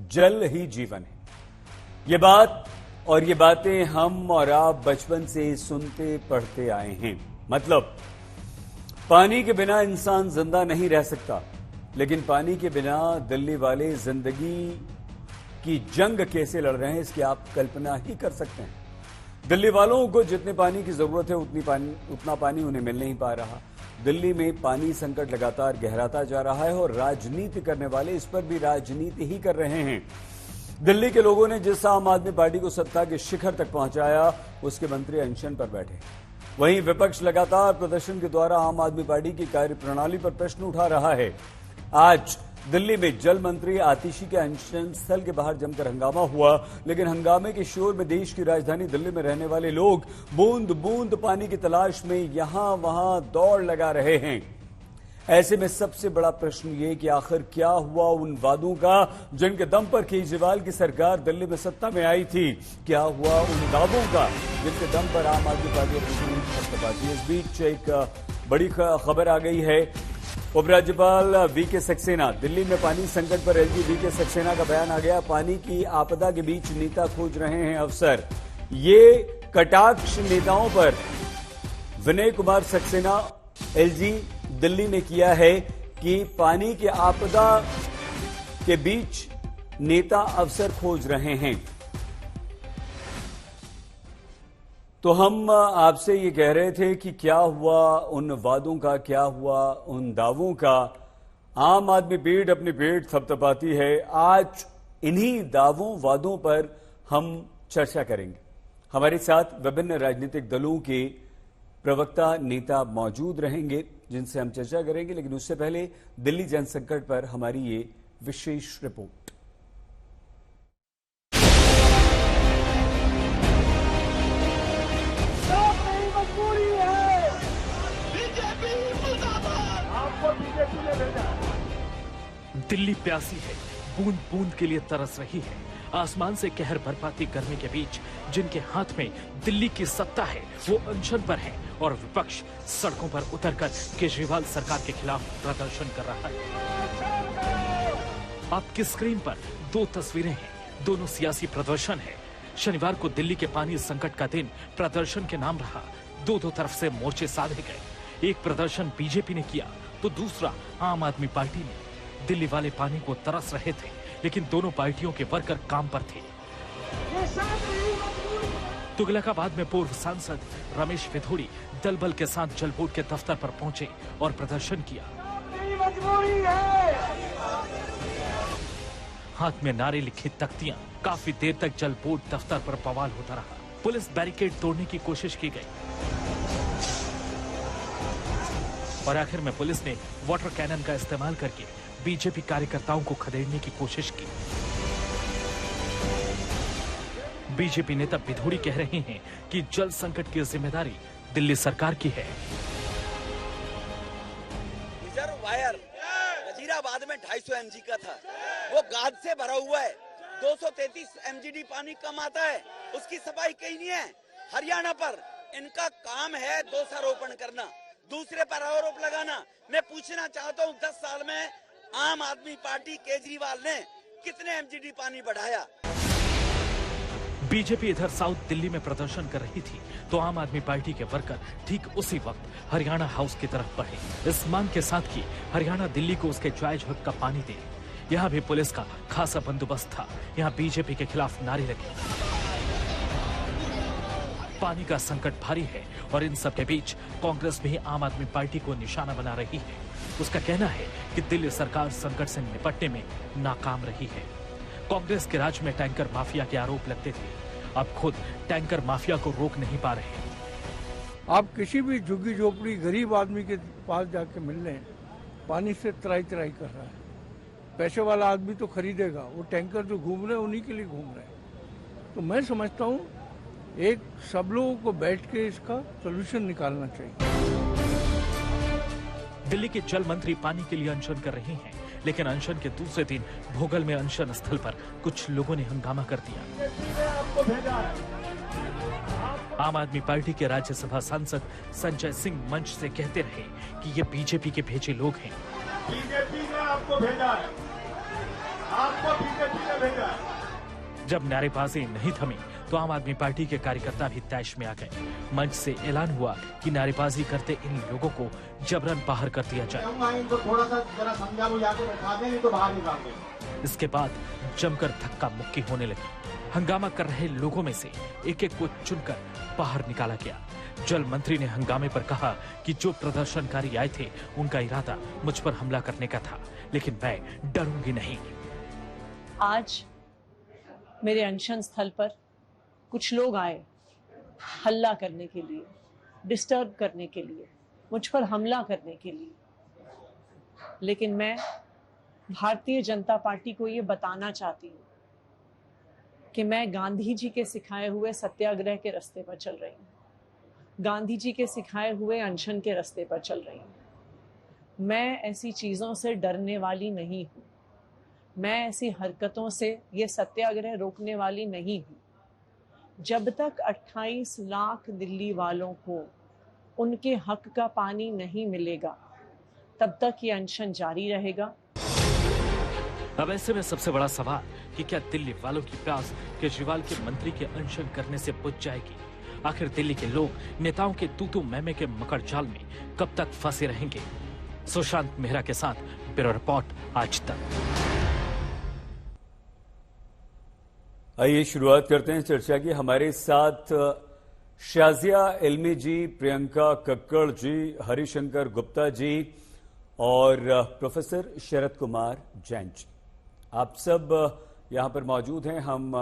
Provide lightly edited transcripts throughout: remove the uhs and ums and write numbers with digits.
जल ही जीवन है। ये बात और ये बातें हम और आप बचपन से सुनते पढ़ते आए हैं। मतलब पानी के बिना इंसान जिंदा नहीं रह सकता, लेकिन पानी के बिना दिल्ली वाले जिंदगी की जंग कैसे लड़ रहे हैं इसकी आप कल्पना ही कर सकते हैं। दिल्ली वालों को जितने पानी की जरूरत है उतना पानी उन्हें मिल नहीं पा रहा। दिल्ली में पानी संकट लगातार गहराता जा रहा है और राजनीति करने वाले इस पर भी राजनीति ही कर रहे हैं। दिल्ली के लोगों ने जिस आम आदमी पार्टी को सत्ता के शिखर तक पहुंचाया, उसके मंत्री अनशन पर बैठे। वहीं विपक्ष लगातार प्रदर्शन के द्वारा आम आदमी पार्टी की कार्यप्रणाली पर प्रश्न उठा रहा है। आज दिल्ली में जल मंत्री आतिशी के अनशन स्थल के बाहर जमकर हंगामा हुआ, लेकिन हंगामे के शोर में देश की राजधानी दिल्ली में रहने वाले लोग बूंद बूंद पानी की तलाश में यहां वहां दौड़ लगा रहे हैं। ऐसे में सबसे बड़ा प्रश्न ये कि आखिर क्या हुआ उन वादों का जिनके दम पर केजरीवाल की सरकार दिल्ली में सत्ता में आई थी? क्या हुआ उन दावों का जिनके दम पर आम आदमी पार्टी अपनी सत्ता पाती? इस बीच एक बड़ी खबर आ गई है। उपराज्यपाल वीके सक्सेना, दिल्ली में पानी संकट पर एलजी वीके सक्सेना का बयान आ गया। पानी की आपदा के बीच नेता खोज रहे हैं अवसर। ये कटाक्ष नेताओं पर विनय कुमार सक्सेना एलजी दिल्ली ने किया है कि पानी की आपदा के बीच नेता अवसर खोज रहे हैं। तो हम आपसे ये कह रहे थे कि क्या हुआ उन वादों का, क्या हुआ उन दावों का। आम आदमी पेट अपनी पेट थपथपाती है। आज इन्हीं दावों वादों पर हम चर्चा करेंगे। हमारे साथ विभिन्न राजनीतिक दलों के प्रवक्ता नेता मौजूद रहेंगे जिनसे हम चर्चा करेंगे, लेकिन उससे पहले दिल्ली जन संकट पर हमारी ये विशेष रिपोर्ट। दिल्ली प्यासी है, बूंद बूंद के लिए तरस रही है। आसमान से कहर बरपाती गर्मी के बीच जिनके हाथ में दिल्ली की सत्ता है वो अनशन पर है और विपक्ष सड़कों पर उतरकर केजरीवाल सरकार के खिलाफ प्रदर्शन कर रहा है। आपकी स्क्रीन पर दो तस्वीरें हैं, दोनों सियासी प्रदर्शन है। शनिवार को दिल्ली के पानी संकट का दिन प्रदर्शन के नाम रहा। दो तरफ से मोर्चे साधे गए। एक प्रदर्शन बीजेपी ने किया तो दूसरा आम आदमी पार्टी ने। दिल्ली वाले पानी को तरस रहे थे, लेकिन दोनों पार्टियों के वर्कर काम पर थे। तुगलकाबाद में पूर्व सांसद रमेश विधोड़ी दल बल के साथ जल बोर्ड के दफ्तर पर पहुंचे और प्रदर्शन किया। हाथ में नारे लिखी तख्तियां। काफी देर तक जल बोर्ड दफ्तर पर बवाल होता रहा। पुलिस बैरिकेड तोड़ने की कोशिश की गई और आखिर में पुलिस ने वाटर कैनन का इस्तेमाल करके बीजेपी कार्यकर्ताओं को खदेड़ने की कोशिश की। बीजेपी नेता विधोड़ी कह रहे हैं कि जल संकट की जिम्मेदारी दिल्ली सरकार की है। रिजर्व वायर वजीराबाद में 250 एमजी का था, वो गाद से भरा हुआ है। 233 एमजीडी पानी कम आता है, उसकी सफाई कहीं नहीं है। हरियाणा पर इनका काम है दोषारोपण करना, दूसरे पर आरोप लगाना। मैं पूछना चाहता हूँ 10 साल में आम आदमी पार्टी केजरीवाल ने कितने एमजीडी पानी बढ़ाया? बीजेपी इधर साउथ दिल्ली में प्रदर्शन कर रही थी तो आम आदमी पार्टी के वर्कर ठीक उसी वक्त हरियाणा हाउस की तरफ बढ़े, इस मांग के साथ कि हरियाणा दिल्ली को उसके जायज हक का पानी दे। यहाँ भी पुलिस का खासा बंदोबस्त था। यहाँ बीजेपी के खिलाफ नारे लगे। पानी का संकट भारी है और इन सब के बीच कांग्रेस भी आम आदमी पार्टी को निशाना बना रही है। उसका कहना है कि दिल्ली सरकार संकट से निपटने में नाकाम रही है। कांग्रेस के राज में टैंकर माफिया के आरोप लगते थे, अब खुद टैंकर माफिया को रोक नहीं पा रहे। आप किसी भी झुग्गी झोपड़ी गरीब आदमी के पास जाके मिल लें, पानी से त्राई त्राई कर रहा है। पैसे वाला आदमी तो खरीदेगा, वो टैंकर जो घूम रहे हैं उन्हीं के लिए घूम रहे हैं। तो मैं समझता हूँ एक सब लोगों को बैठ के इसका सोल्यूशन निकालना चाहिए। दिल्ली के जल मंत्री पानी के लिए अनशन कर रहे हैं, लेकिन अनशन के दूसरे दिन भोगल में अनशन स्थल पर कुछ लोगों ने हंगामा कर दिया। आम आदमी पार्टी के राज्यसभा सांसद संजय सिंह मंच से कहते रहे कि ये बीजेपी के भेजे लोग हैं। बीजेपी ने आपको भेजा है, आपको बीजेपी ने भेजा। जब नारेबाजी नहीं थमी तो आम आदमी पार्टी के कार्यकर्ता भी तैश में आ गए। मंच से ऐलान हुआ कि नारेबाजी करते इन लोगों को जबरन बाहर कर दिया जाए। इनको थोड़ा सा जरा समझा बुझा के बैठा दें, नहीं तो बाहर निकाल दें। इसके बाद जमकर धक्का मुक्की होने लगी। हंगामा कर रहे लोगों में से एक एक को चुनकर बाहर निकाला गया। जल मंत्री ने हंगामे पर कहा कि जो प्रदर्शनकारी आए थे उनका इरादा मुझ पर हमला करने का था, लेकिन मैं डरूंगी नहीं। आज मेरे अनशन स्थल पर कुछ लोग आए हल्ला करने के लिए, डिस्टर्ब करने के लिए, मुझ पर हमला करने के लिए, लेकिन मैं भारतीय जनता पार्टी को ये बताना चाहती हूँ कि मैं गांधी जी के सिखाए हुए सत्याग्रह के रास्ते पर चल रही हूँ, गांधी जी के सिखाए हुए अनशन के रास्ते पर चल रही हूँ। मैं ऐसी चीज़ों से डरने वाली नहीं हूँ, मैं ऐसी हरकतों से ये सत्याग्रह रोकने वाली नहीं हूँ। जब तक 28 लाख दिल्ली वालों को उनके हक का पानी नहीं मिलेगा तब तक ये अनशन जारी रहेगा। अब ऐसे में सबसे बड़ा सवाल कि क्या दिल्ली वालों की प्यास केजरीवाल के मंत्री के अनशन करने से बुझ जाएगी? आखिर दिल्ली के लोग नेताओं के तू मैमे के मकर जाल में कब तक फंसे रहेंगे? सुशांत मेहरा के साथ ब्यूरो रिपोर्ट आज तक। आइए शुरुआत करते हैं चर्चा की। हमारे साथ शाजिया इल्मी जी, प्रियंका कक्कड़ जी, हरिशंकर गुप्ता जी और प्रोफेसर शरद कुमार जैन जी, आप सब यहां पर मौजूद हैं। हम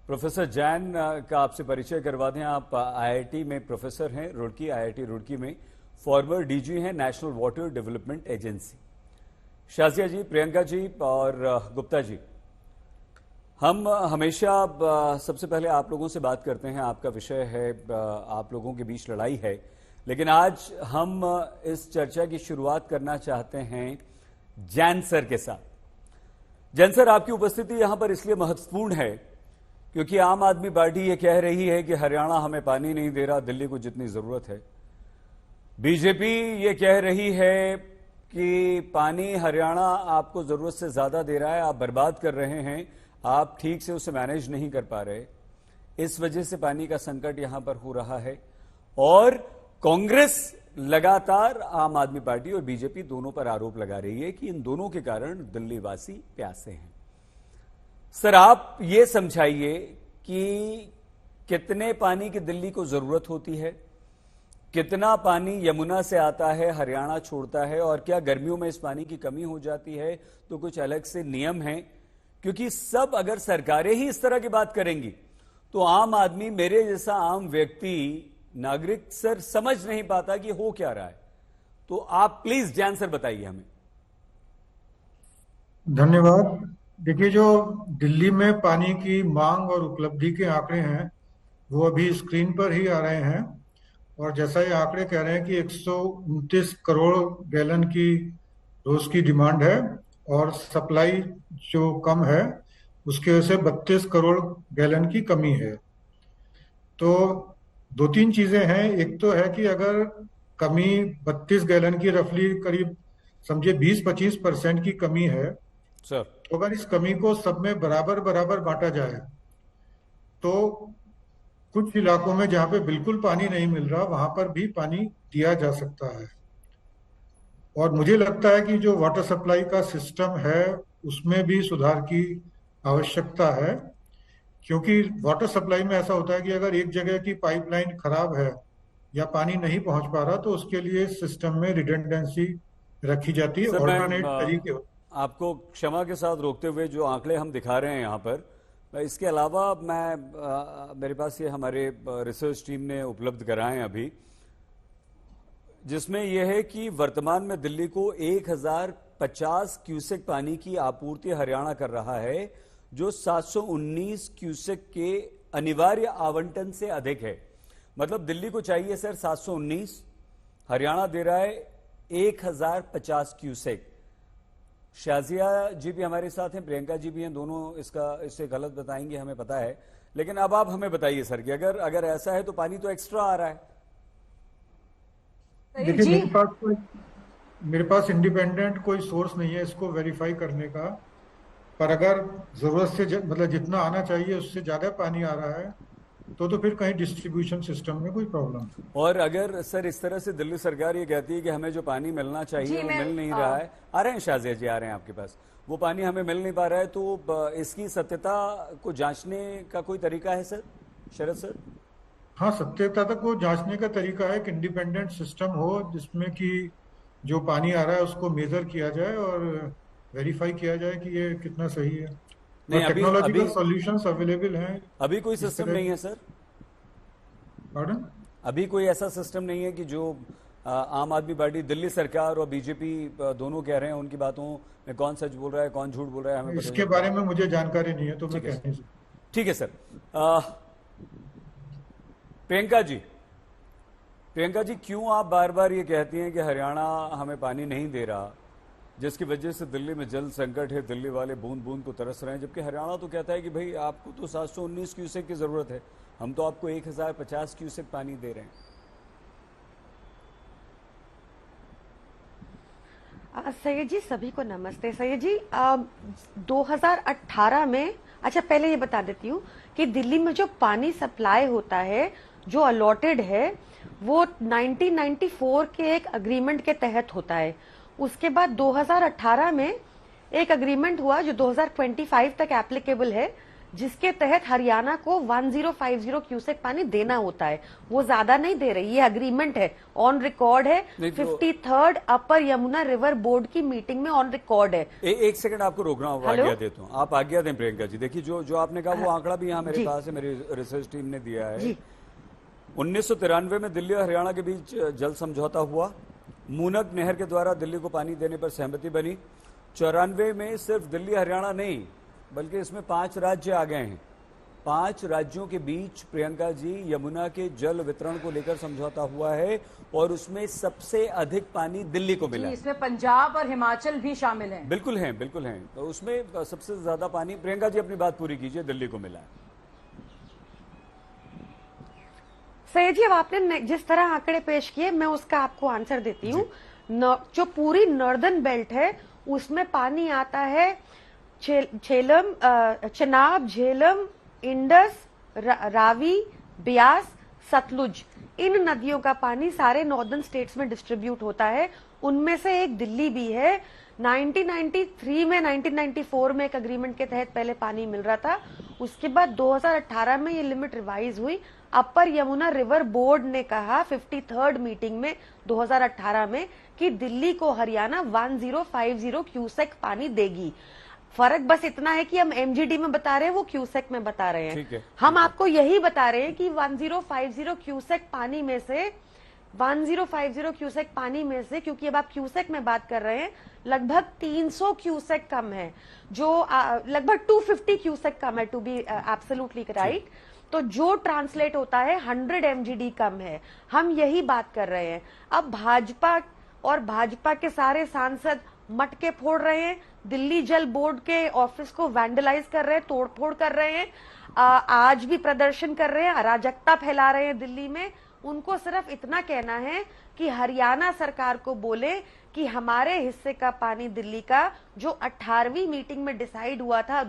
प्रोफेसर जैन का आपसे परिचय करवा दें। आप आईआईटी में प्रोफेसर हैं, रुड़की, आईआईटी रुड़की में फॉर्मर डीजी हैं national water development agency. Shazia ji, Priyanka ji और गुप्ता जी, हम हमेशा सबसे पहले आप लोगों से बात करते हैं। आपका विषय है, आप लोगों के बीच लड़ाई है, लेकिन आज हम इस चर्चा की शुरुआत करना चाहते हैं जैन सर के साथ। जैन सर, आपकी उपस्थिति यहां पर इसलिए महत्वपूर्ण है क्योंकि आम आदमी पार्टी ये कह रही है कि हरियाणा हमें पानी नहीं दे रहा दिल्ली को जितनी जरूरत है। बीजेपी ये कह रही है कि पानी हरियाणा आपको जरूरत से ज्यादा दे रहा है, आप बर्बाद कर रहे हैं, आप ठीक से उसे मैनेज नहीं कर पा रहे, इस वजह से पानी का संकट यहां पर हो रहा है। और कांग्रेस लगातार आम आदमी पार्टी और बीजेपी दोनों पर आरोप लगा रही है कि इन दोनों के कारण दिल्ली वासी प्यासे हैं। सर, आप ये समझाइए कि कितने पानी की दिल्ली को जरूरत होती है, कितना पानी यमुना से आता है, हरियाणा छोड़ता है, और क्या गर्मियों में इस पानी की कमी हो जाती है तो कुछ अलग से नियम हैं? क्योंकि सब अगर सरकारें ही इस तरह की बात करेंगी तो आम आदमी, मेरे जैसा आम व्यक्ति, नागरिक सर समझ नहीं पाता कि हो क्या रहा है। तो आप प्लीज जैन सर बताइए हमें। धन्यवाद। देखिए, जो दिल्ली में पानी की मांग और उपलब्धि के आंकड़े हैं वो अभी स्क्रीन पर ही आ रहे हैं, और जैसा ये आंकड़े कह रहे हैं कि 129 करोड़ गैलन की रोज की डिमांड है और सप्लाई जो कम है उसकी वजह से 32 करोड़ गैलन की कमी है। तो दो तीन चीजें हैं। एक तो है कि अगर कमी 32 गैलन की रफली करीब समझे 20-25% की कमी है, सर, तो अगर इस कमी को सब में बराबर बराबर बांटा जाए तो कुछ इलाकों में जहां पे बिल्कुल पानी नहीं मिल रहा वहां पर भी पानी दिया जा सकता है। और मुझे लगता है कि जो वाटर सप्लाई का सिस्टम है उसमें भी सुधार की आवश्यकता है, क्योंकि वाटर सप्लाई में ऐसा होता है कि अगर एक जगह की पाइपलाइन खराब है या पानी नहीं पहुंच पा रहा तो उसके लिए सिस्टम में रिडंडेंसी रखी जाती है, ऑल्टरनेट तरीके। आपको क्षमा के साथ रोकते हुए, जो आंकड़े हम दिखा रहे हैं यहां पर, इसके अलावा मेरे पास ये हमारे रिसर्च टीम ने उपलब्ध कराए हैं अभी, जिसमें यह है कि वर्तमान में दिल्ली को 1050 क्यूसेक पानी की आपूर्ति हरियाणा कर रहा है, जो 719 क्यूसेक के अनिवार्य आवंटन से अधिक है। मतलब दिल्ली को चाहिए सर 719, हरियाणा दे रहा है 1050 क्यूसेक। शाजिया जी भी हमारे साथ हैं, प्रियंका जी भी हैं, दोनों इससे गलत बताएंगे, हमें पता है, लेकिन अब आप हमें बताइए सर कि अगर ऐसा है तो पानी तो एक्स्ट्रा आ रहा है। देखिए, मेरे पास इंडिपेंडेंट कोई सोर्स नहीं है इसको वेरीफाई करने का, पर अगर जरूरत से मतलब जितना आना चाहिए उससे ज्यादा पानी आ रहा है तो फिर कहीं डिस्ट्रीब्यूशन सिस्टम में कोई प्रॉब्लम है। और अगर सर इस तरह से दिल्ली सरकार ये कहती है कि हमें जो पानी मिलना चाहिए वो मिल नहीं रहा है, आ रहे हैं शाजिया जी, आ रहे हैं आपके पास, वो पानी हमें मिल नहीं पा रहा है, तो इसकी सत्यता को जांचने का कोई तरीका है सर, शरद सर? हाँ, सत्यता तक वो जांचने का तरीका है कि इंडिपेंडेंट सिस्टम हो जिसमें कि जो पानी आ रहा है उसको मेजर किया जाए और वेरीफाई किया जाए कि ये कितना सही है। नहीं, और अभी टेक्नोलॉजिकल अभी सॉल्यूशंस अवेलेबल हैं। अभी कोई इस सिस्टम तरह नहीं है सर? पार्डन? अभी कोई ऐसा सिस्टम नहीं है कि जो आम आदमी पार्टी, दिल्ली सरकार और बीजेपी दोनों कह रहे हैं, उनकी बातों में कौन सच बोल रहा है कौन झूठ बोल रहा है हमें पता इसके नहीं। बारे में मुझे जानकारी नहीं है तो मैं कह नहीं सकता। ठीक है सर। प्रियंका जी, क्यों आप बार बार ये कहती हैं कि हरियाणा हमें पानी नहीं दे रहा, जिसकी वजह से दिल्ली में जल संकट है, दिल्ली वाले बूंद बूंद को तरस रहे हैं, जबकि हरियाणा तो कहता है कि भाई आपको तो 719 क्यूसेक की जरूरत है, हम तो आपको 1050 क्यूसेक पानी दे रहे हैं। सैयद जी, सभी को नमस्ते। सैयद जी, 2018 में, अच्छा पहले ये बता देती हूँ कि दिल्ली में जो पानी सप्लाई होता है, जो अलॉटेड है, वो 1994 के एक अग्रीमेंट के तहत होता है। उसके बाद 2018 में एक अग्रीमेंट हुआ जो 2025 तक एप्लीकेबल है, जिसके तहत हरियाणा को 1050 क्यूसेक पानी देना होता है। वो ज्यादा नहीं दे रही, ये अग्रीमेंट है, ऑन रिकॉर्ड है। 53rd अपर यमुना रिवर बोर्ड की मीटिंग में ऑन रिकॉर्ड है। एक सेकंड आपको रोकना होगा, आज्ञा देता हूँ, आप आज्ञा दें प्रियंका जी। देखिए जो आपने कहा वो आंकड़ा भी यहाँ मेरे पास है, मेरी रिसर्च टीम ने दिया है। 1993 में दिल्ली और हरियाणा के बीच जल समझौता हुआ, मूनक नहर के द्वारा दिल्ली को पानी देने पर सहमति बनी। 94 में सिर्फ दिल्ली हरियाणा नहीं बल्कि इसमें 5 राज्य आ गए हैं। 5 राज्यों के बीच प्रियंका जी यमुना के जल वितरण को लेकर समझौता हुआ है और उसमें सबसे अधिक पानी दिल्ली को मिला है। इसमें पंजाब और हिमाचल भी शामिल हैं। बिल्कुल हैं। तो उसमें सबसे ज्यादा पानी, प्रियंका जी अपनी बात पूरी कीजिए, दिल्ली को मिला है। सैयद जी, अब आपने जिस तरह आंकड़े पेश किए, मैं उसका आपको आंसर देती हूँ। जो पूरी नॉर्दर्न बेल्ट है उसमें पानी आता है झेलम, चनाब, झेलम, इंडस, रावी, ब्यास, सतलुज, इन नदियों का पानी सारे नॉर्दर्न स्टेट्स में डिस्ट्रीब्यूट होता है। उनमें से एक दिल्ली भी है। 1993 में, 1994 में एक अग्रीमेंट के तहत पहले पानी मिल रहा था। उसके बाद 2018 में ये लिमिट रिवाइज हुई। अपर यमुना रिवर बोर्ड ने कहा 53rd मीटिंग में 2018 में कि दिल्ली को हरियाणा 1050 क्यूसेक पानी देगी। फर्क बस इतना है कि हम एमजीडी में बता रहे हैं, वो क्यूसेक में बता रहे हैं। हम आपको यही बता रहे हैं कि 1050 क्यूसेक पानी में से 1050 क्यूसेक पानी में से, क्योंकि अब आप क्यूसेक में बात कर रहे हैं, लगभग 300 क्यूसेक कम है, जो लगभग 250 क्यूसेक कम है, टू बी एब्सोल्युटली राइट। तो जो ट्रांसलेट होता है 100 एमजीडी कम है। हम यही बात कर रहे हैं। अब भाजपा और भाजपा के सारे सांसद मटके फोड़ रहे हैं, दिल्ली जल बोर्ड के ऑफिस को वैंडलाइज कर रहे हैं, तोड़फोड़ कर रहे हैं, आज भी प्रदर्शन कर रहे हैं, अराजकता फैला रहे हैं दिल्ली में। उनको सिर्फ इतना कहना है कि हरियाणा सरकार को बोले कि हमारे हिस्से का पानी दिल्ली का जो 18वीं मीटिंग में डिसाइड हुआ था,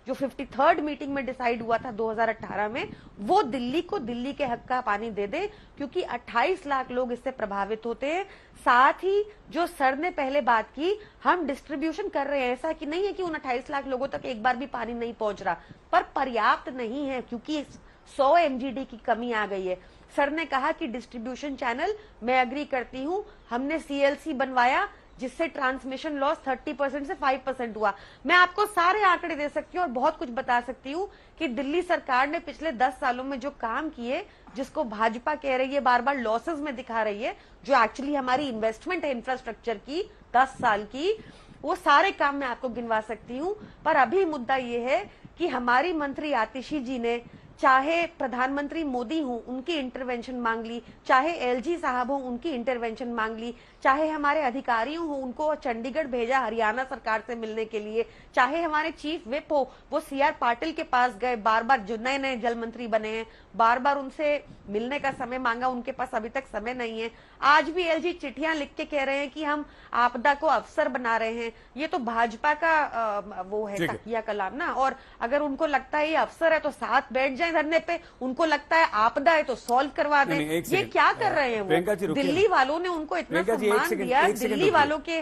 53rd मीटिंग में डिसाइड हुआ था 2018 में, वो दिल्ली को दिल्ली के हक का पानी दे दे, क्योंकि 28 लाख लोग इससे प्रभावित होते हैं। साथ ही जो सर ने पहले बात की, हम डिस्ट्रीब्यूशन कर रहे हैं, ऐसा कि नहीं है कि उन 28 लाख लोगों तक एक बार भी पानी नहीं पहुंच रहा, पर पर्याप्त नहीं है क्योंकि 100 एमजीडी की कमी आ गई है। सर ने कहा कि डिस्ट्रीब्यूशन चैनल, मैं एग्री करती हूं, हमने सीएलसी बनवाया जिससे ट्रांसमिशन लॉस 30% से 5% हुआ। मैं आपको सारे आंकड़े दे सकती हूँ और बहुत कुछ बता सकती हूँ कि दिल्ली सरकार ने पिछले 10 सालों में जो काम किए, जिसको भाजपा कह रही है बार बार लॉसेस में दिखा रही है, जो एक्चुअली हमारी इन्वेस्टमेंट है इंफ्रास्ट्रक्चर की 10 साल की, वो सारे काम मैं आपको गिनवा सकती हूँ। पर अभी मुद्दा ये है कि हमारी मंत्री आतिशी जी ने, चाहे प्रधानमंत्री मोदी हो उनकी इंटरवेंशन मांग ली, चाहे एलजी साहब हो उनकी इंटरवेंशन मांग ली, चाहे हमारे अधिकारी हो उनको चंडीगढ़ भेजा हरियाणा सरकार से मिलने के लिए, चाहे हमारे चीफ विप हो वो सीआर पाटिल के पास गए, बार बार जो नए नए जल मंत्री बने हैं बार बार उनसे मिलने का समय मांगा, उनके पास अभी तक समय नहीं है। आज भी एलजी चिट्ठियां लिख के कह रहे हैं कि हम आपदा को अवसर बना रहे हैं। ये तो भाजपा का वो है तकिया कलाम ना। और अगर उनको लगता है ये अवसर है तो साथ बैठ जाए धरने पे, उनको लगता है आपदा है तो सॉल्व करवा दें। ये क्या कर रहे हैं वो? दिल्ली वालों ने उनको इतना सम्मान दिया, दिल्ली वालों के।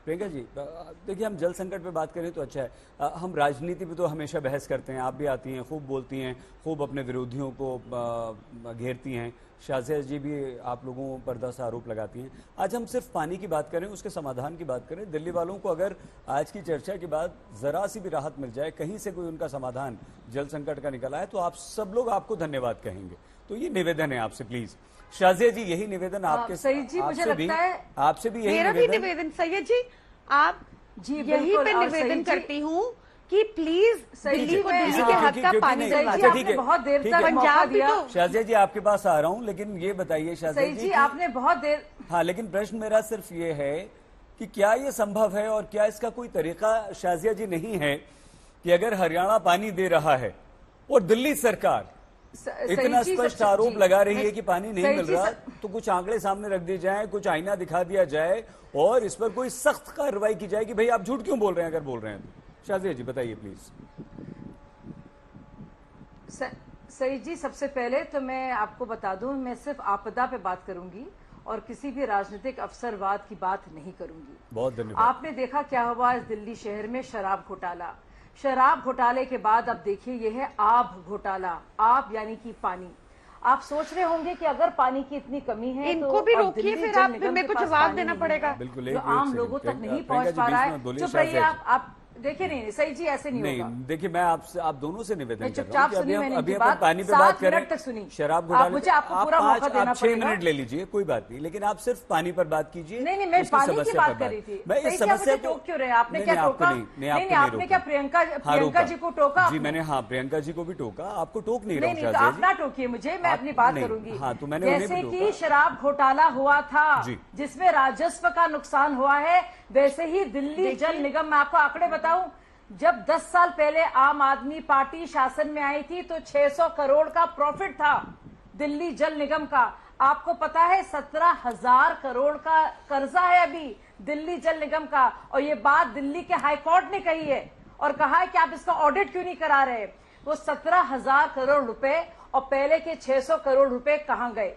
प्रियंका जी देखिए, हम जल संकट पे बात करें तो अच्छा है। हम राजनीति पे तो हमेशा बहस करते हैं, आप भी आती हैं, खूब बोलती हैं, खूब अपने विरोधियों को घेरती हैं। शाजिया जी भी आप लोगों पर 10 आरोप लगाती हैं। आज हम सिर्फ पानी की बात करें, उसके समाधान की बात करें। दिल्ली वालों को अगर आज की चर्चा के बाद जरा सी भी राहत मिल जाए, कहीं से कोई उनका समाधान जल संकट का निकला है, तो आप सब लोग आपको धन्यवाद कहेंगे। तो ये निवेदन है आपसे, प्लीज शाजिया जी, यही निवेदन आपके सईद जी, मुझे लगता है आपसे भी यही मेरा भी निवेदन सैयद जी, आप जी यही पे निवेदन करती हूँ कि प्लीज दिल्ली को दिल्ली के हक का पानी दिलवाइए। ठीक है, बहुत देर तक पंजाब भी तो शाजिया जी आपके पास आ रहा हूँ, लेकिन ये बताइए शाजिया जी, आपने बहुत देर। हाँ, लेकिन प्रश्न मेरा सिर्फ ये है कि क्या ये संभव है और क्या इसका कोई तरीका शाजिया जी नहीं है कि अगर हरियाणा पानी दे रहा है और दिल्ली सरकार इतना स्पष्ट आरोप लगा रही है कि पानी नहीं मिल रहा, तो कुछ आंकड़े सामने रख दिए जाएं, कुछ आईना दिखा दिया जाए और इस पर कोई सख्त कार्रवाई की जाए कि भाई आप झूठ क्यों बोल रहे हैं, अगर बोल रहे हैं तो। शाजिया जी बताइए प्लीज। सईद जी, सबसे पहले तो मैं आपको बता दूं, मैं सिर्फ आपदा पे बात करूंगी और किसी भी राजनीतिक अवसरवाद की बात नहीं करूंगी। बहुत धन्यवाद। आपने देखा क्या हुआ इस दिल्ली शहर में, शराब घोटाला। शराब घोटाले के बाद अब देखिए ये है आब घोटाला। आब यानी कि पानी। आप सोच रहे होंगे कि अगर पानी की इतनी कमी है इनको तो भी रोकिए, फिर आप मेरे को जवाब देना पड़ेगा। बिल्कुल, जो आम लोगों तक नहीं पहुंच पा रहा है। चुप रहिए आप देखिए। नहीं सही जी, ऐसे नहीं होगा। देखिए, मैं आपसे आप दोनों से निवेदन कर रहा हूं कि अभी हम पानी पे बात करें, तक सुनी शराब घोटाले, मुझे आपको पूरा मौका देना 6 मिनट ले लीजिए, कोई बात नहीं, लेकिन आप सिर्फ पानी पर बात कीजिए। नहीं, मैं पानी की बात कर रही थी। मैं इस समस्या को टोक क्यों रहे? आपने क्या टोका? नहीं, आपने क्या प्रियंका जी को टोका? जी मैंने, हाँ, प्रियंका जी को भी टोका, आपको टोक नहीं रहा। नहीं, आप ना टोकिए मुझे, मैं अपनी बात करूंगी। हाँ, तो मैंने जैसे कि शराब घोटाला हुआ था जिसमें राजस्व का नुकसान हुआ है, वैसे ही दिल्ली जल निगम, मैं आपको आंकड़े बताऊं, जब 10 साल पहले आम आदमी पार्टी शासन में आई थी तो 600 करोड़ का प्रॉफिट था दिल्ली जल निगम का। आपको पता है 17,000 करोड़ का कर्जा है अभी दिल्ली जल निगम का। और ये बात दिल्ली के हाई कोर्ट ने कही है और कहा है कि आप इसका ऑडिट क्यों नहीं करा रहे। वो 17,000 करोड़ रुपए और पहले के 600 करोड़ रुपए कहां गए?